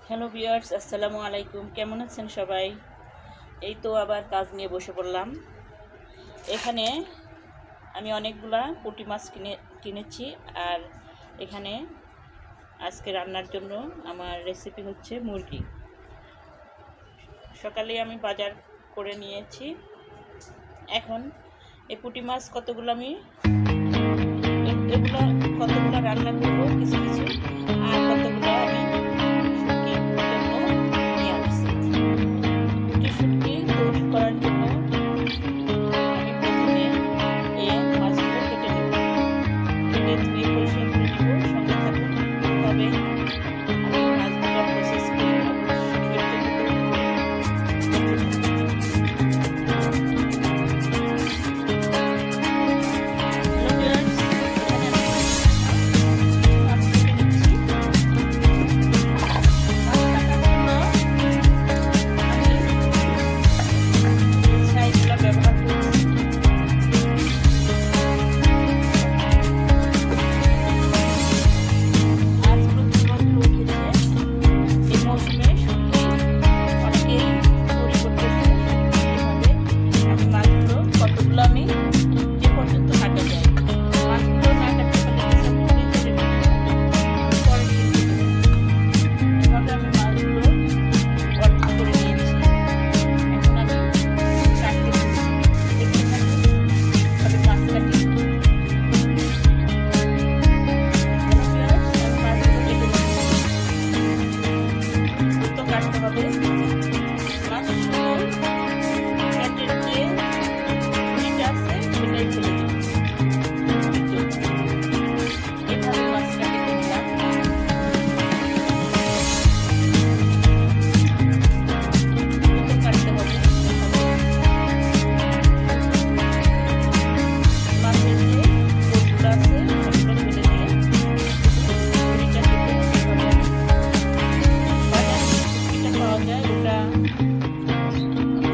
Hello viewers, আসসালামু আলাইকুম। কেমন আছেন সবাই? এই তো আবার কাজ নিয়ে বসে পড়লাম। এখানে আমি অনেকগুলা পুঁটি মাছ কিনেছি। আর এখানে আজকে রান্নার জন্য আমার রেসিপি হচ্ছে মুরগি। সকালে আমি বাজার করে নিয়েছি। এখন এই পুঁটি মাছ কতগুলো রান্না করব কিছু কিছু, আর কতগুলো আমি শুটকির জন্য নিয়ে আসছি। শুটকি তৈরি করার জন্য আমি প্রথমে এই মাছগুলো কেটে নেব, ধুয়ে পরিষ্কার করে নেব। সঙ্গে থাকুন, তবে আমি মাছগুলো প্রসেস করে শুটকির জন্য তৈরি করে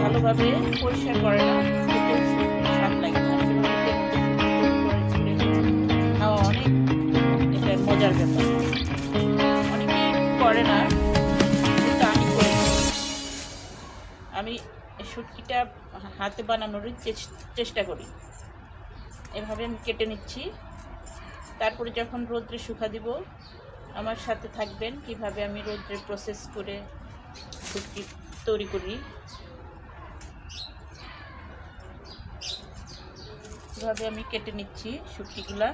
ভালোভাবে পরিষ্কার করে না, স্বাদ লাগে না। খাওয়া অনেক এটা মজার ব্যাপার। অনেকেই করে না, কিন্তু আমি করি। আমি শুটকিটা হাতে বানানোরই চেষ্টা করি। এভাবে আমি কেটে নিচ্ছি। তারপরে যখন রোদ্রে শুকা দিব, আমার সাথে থাকবেন কিভাবে আমি রোদ্রে প্রসেস করে শুটকি তৈরি করি। এভাবে আমি কেটে নিচ্ছি শুটকিগুলা।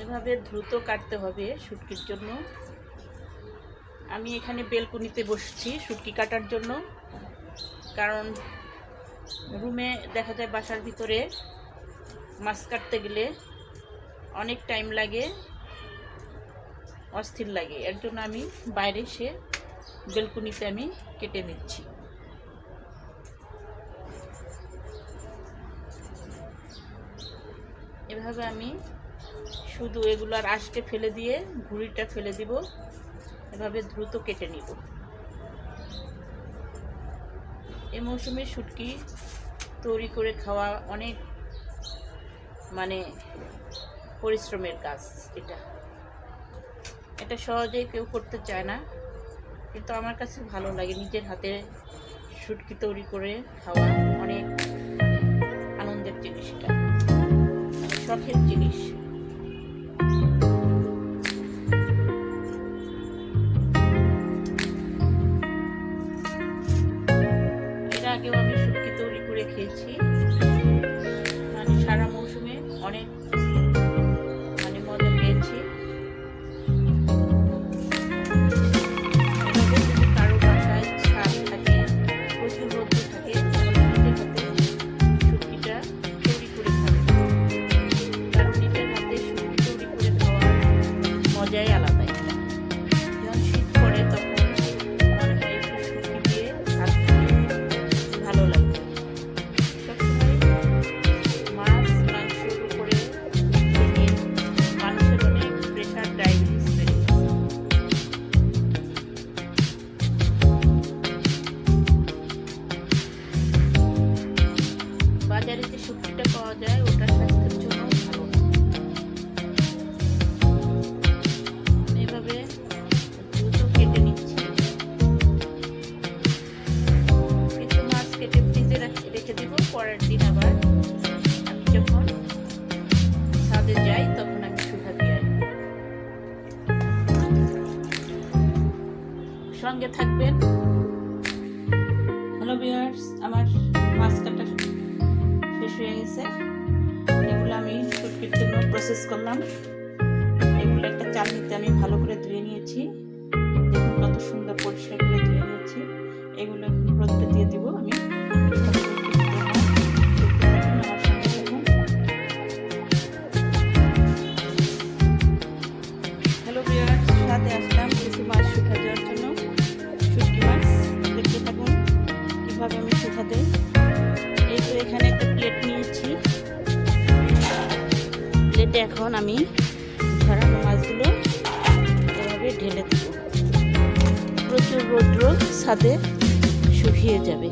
এভাবে দ্রুত কাটতে হবে শুটকির জন্য। আমি এখানে বেলকুনিতে বসছি শুটকি কাটার জন্য, কারণ রুমে দেখা যায় বাসার ভিতরে মাছ কাটতে গেলে অনেক টাইম লাগে, অস্থির লাগে। এর জন্য আমি বাইরে এসে বেলকুনিতে আমি কেটে নিচ্ছি। এভাবে আমি শুধু এগুলার আঁশকে ফেলে দিয়ে ভুঁড়িটা ফেলে দিব। এভাবে দ্রুত কেটে নিব। এই মৌসুমে শুটকি তৈরি করে খাওয়া অনেক পরিশ্রমের কাজ। এটা সহজে কেউ করতে চায় না, কিন্তু আমার কাছে ভালো লাগে। নিজের হাতে শুটকি তৈরি করে খাওয়া অনেক আনন্দের জিনিস, এটা শখের জিনিস। এর আগেও আমি শুটকি তৈরি করে খেয়েছি। সারা মৌসুমে অনেক মজা পেয়েছি। কারো বাসায় ছাদ থাকে, প্রচুর রোদ্র থাকে, শুটকিটা তৈরি করে খাবে। কারণ নিজের হাতে শুটকি তৈরি করে খাওয়ার মজাই আলাদা। যখন শীত পড়ে তখন মনে হয় একটু শুটকি দিয়ে ভাত খেলে ভালো লাগে। সবসময় সঙ্গে থাকবেন। হ্যালো ভিউয়ার্স, আমার মাছ কাটা শেষ হয়ে গেছে। এগুলো আমি শুটকির জন্য প্রসেস করলাম। এগুলো একটা চালনিতে আমি ভালো করে ধুয়ে নিয়েছি। দেখুন কত সুন্দর পরিষ্কার করে ধুয়ে নিয়েছি। এগুলো রোদে দিয়ে দিব আমি। হ্যালো ভিউয়ার্স, সাথে আসলাম কিছু মাছ শুকা দেওয়ার জন্য। শুটকি মাছ দেখতে থাকুন কীভাবে আমি শুকা দেই। এই তো এখানে একটা প্লেট নিয়েছি। প্লেটে এখন আমি ঝরানো মাছগুলো এভাবে ঢেলে দেব। প্রচুর রৌদ্র ছাদে শুকিয়ে যাবে।